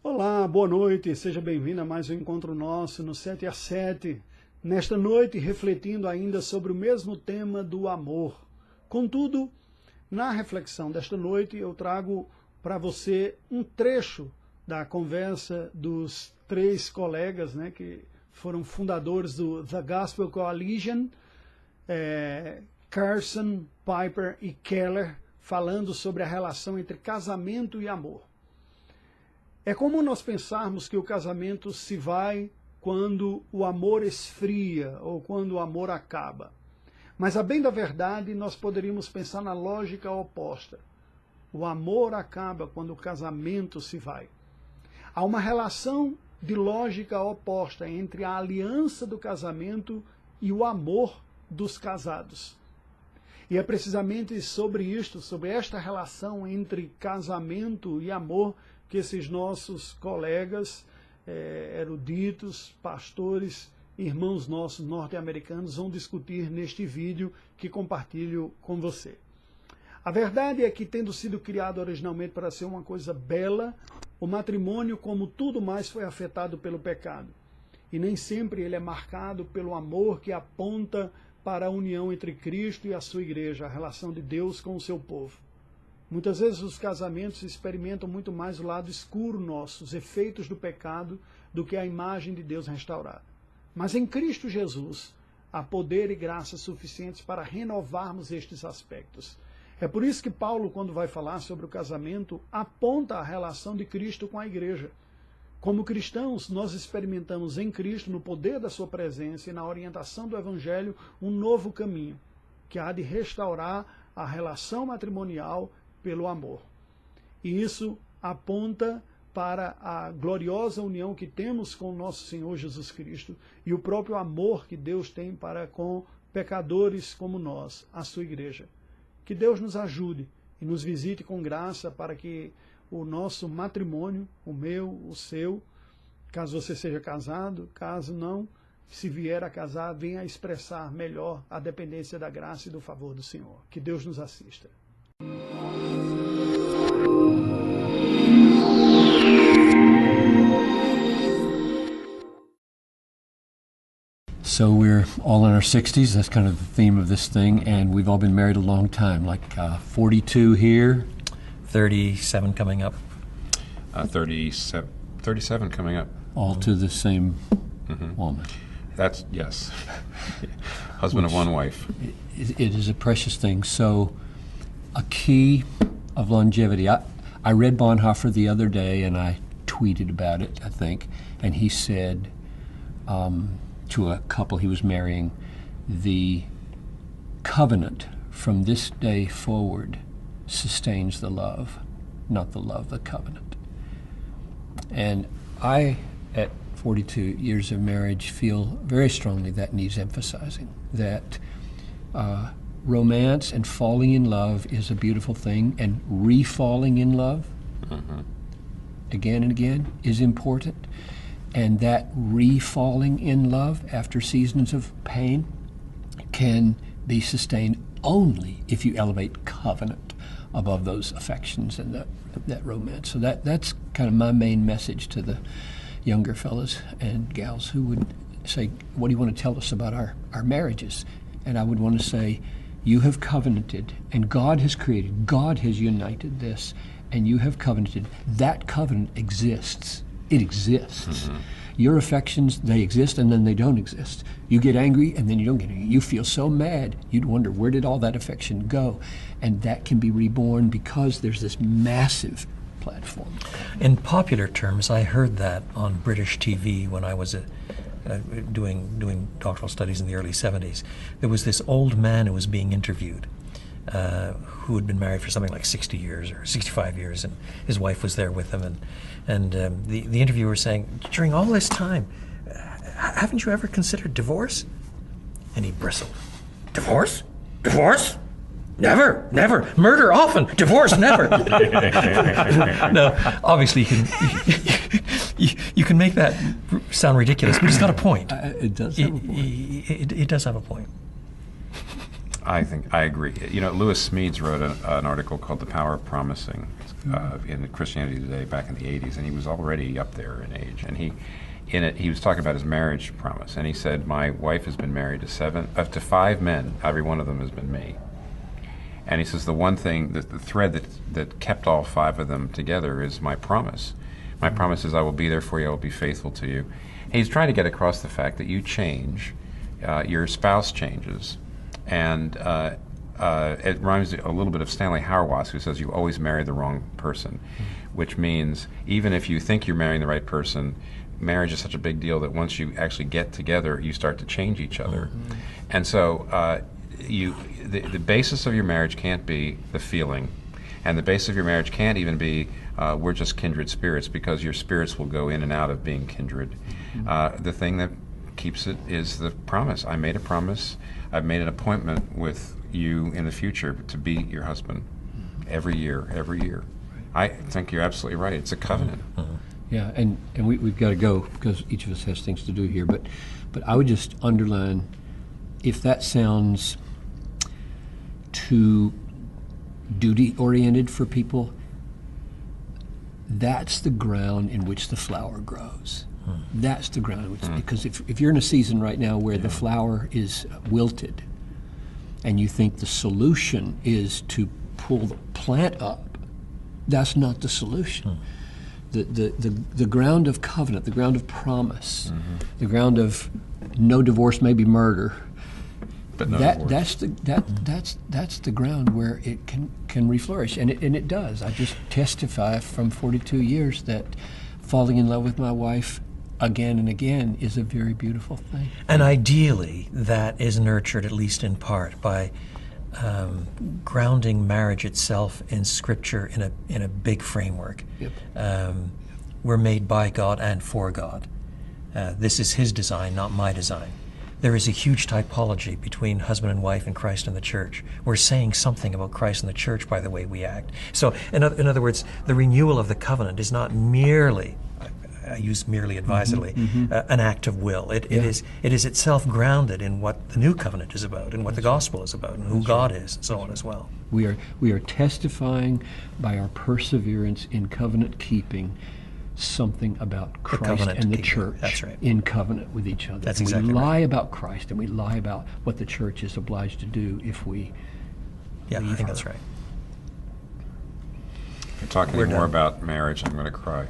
Olá, boa noite, seja bem-vindo a mais um encontro nosso no 7A7. Nesta noite, refletindo ainda sobre o mesmo tema do amor. Contudo, na reflexão desta noite, eu trago para você um trecho da conversa dos três colegas, que foram fundadores do The Gospel Coalition, Carson, Piper e Keller, falando sobre a relação entre casamento e amor. É comum nós pensarmos que o casamento se vai quando o amor esfria ou quando o amor acaba. Mas, a bem da verdade, nós poderíamos pensar na lógica oposta. O amor acaba quando o casamento se vai. Há uma relação de lógica oposta entre a aliança do casamento e o amor dos casados. E é precisamente sobre isto, sobre esta relação entre casamento e amor, que esses nossos colegas eruditos, pastores, irmãos nossos norte-americanos vão discutir neste vídeo que compartilho com você. A verdade é que, tendo sido criado originalmente para ser uma coisa bela, o matrimônio, como tudo mais, foi afetado pelo pecado. E nem sempre ele é marcado pelo amor que aponta para a união entre Cristo e a sua igreja, a relação de Deus com o seu povo. Muitas vezes os casamentos experimentam muito mais o lado escuro nosso, os efeitos do pecado, do que a imagem de Deus restaurada. Mas em Cristo Jesus há poder e graça suficientes para renovarmos estes aspectos. É por isso que Paulo, quando vai falar sobre o casamento, aponta a relação de Cristo com a igreja. Como cristãos, nós experimentamos em Cristo, no poder da sua presença e na orientação do Evangelho, um novo caminho, que há de restaurar a relação matrimonial pelo amor. E isso aponta para a gloriosa união que temos com o nosso Senhor Jesus Cristo e o próprio amor que Deus tem para com pecadores como nós, a sua igreja. Que Deus nos ajude e nos visite com graça para que o nosso matrimônio, o meu, o seu, caso você seja casado, caso não, se vier a casar, venha a expressar melhor a dependência da graça e do favor do Senhor. Que Deus nos assista. So we're all in our 60s. That's kind of the theme of this thing, and we've all been married a long time, like 42 here. 37 coming up. 37 coming up. All to the same woman. That's, yes. Husband of one wife. It is a precious thing. So a key of longevity. I read Bonhoeffer the other day, and I tweeted about it, I think, and he said to a couple he was marrying, the covenant from this day forward sustains the love, not the love, the covenant. And I, at 42 years of marriage, feel very strongly that needs emphasizing, that romance and falling in love is a beautiful thing, and re-falling in love again and again is important. And that re-falling in love after seasons of pain can be sustained only if you elevate covenant above those affections and that romance. So that's kind of my main message to the younger fellas and gals who would say, what do you want to tell us about our marriages? And I would want to say, you have covenanted, and God has created, God has united this, and you have covenanted. That covenant exists. It exists. Your affections, they exist, and then they don't exist. You get angry, and then you don't get angry. You feel so mad, you'd wonder, where did all that affection go? And that can be reborn because there's this massive platform. In popular terms, I heard that on British TV when I was doing doctoral studies in the early 70s. There was this old man who was being interviewed, who had been married for something like 60 years or 65 years, and his wife was there with him. And the interviewer was saying, during all this time, haven't you ever considered divorce? And he bristled. Divorce? Divorce? Never, never. Murder often. Divorce never. No, obviously you can make that sound ridiculous, but it's got a point. It does have a point. It does have a point. I think I agree. You know, Lewis Smedes wrote an article called "The Power of Promising" in Christianity Today back in the '80s, and he was already up there in age. And he was talking about his marriage promise, and he said, "My wife has been married to 5 men. Every one of them has been me." And he says the one thing, the thread that kept all 5 of them together is my promise. My promise is I will be there for you. I will be faithful to you. And he's trying to get across the fact that you change, your spouse changes. And it reminds me a little bit of Stanley Hauerwas, who says you always marry the wrong person, which means even if you think you're marrying the right person, marriage is such a big deal that once you actually get together, you start to change each other. And so the basis of your marriage can't be the feeling, and the basis of your marriage can't even be we're just kindred spirits, because your spirits will go in and out of being kindred. The thing that keeps it is the promise. I made a promise. I've made an appointment with you in the future to be your husband every year. I think you're absolutely right. It's a covenant. Yeah, and we've got to go because each of us has things to do here. But I would just underline, if that sounds too duty-oriented for people, that's the ground in which the flower grows. That's the ground, because if you're in a season right now where the flower is wilted, and you think the solution is to pull the plant up, that's not the solution. The ground of covenant, the ground of promise, the ground of no divorce, maybe murder, but no that's the ground where it can reflourish, and it does. I just testify from 42 years that falling in love with my wife again and again is a very beautiful thing. And ideally, that is nurtured, at least in part, by grounding marriage itself in Scripture in a big framework. Yep. We're made by God and for God. This is His design, not my design. There is a huge typology between husband and wife and Christ and the church. We're saying something about Christ and the church by the way we act. So, in other words, the renewal of the covenant is not merely, I use merely advisedly, an act of will. It is itself grounded in what the new covenant is about, and what the gospel is about, and who God is, and so on as well. We are testifying by our perseverance in covenant keeping something about Christ and the church. That's right. In covenant with each other. That's and exactly we lie right. about Christ, and we lie about what the church is obliged to do if we Yeah, leave I think her. that's right. If you're talking We're more done. about marriage, I'm going to cry.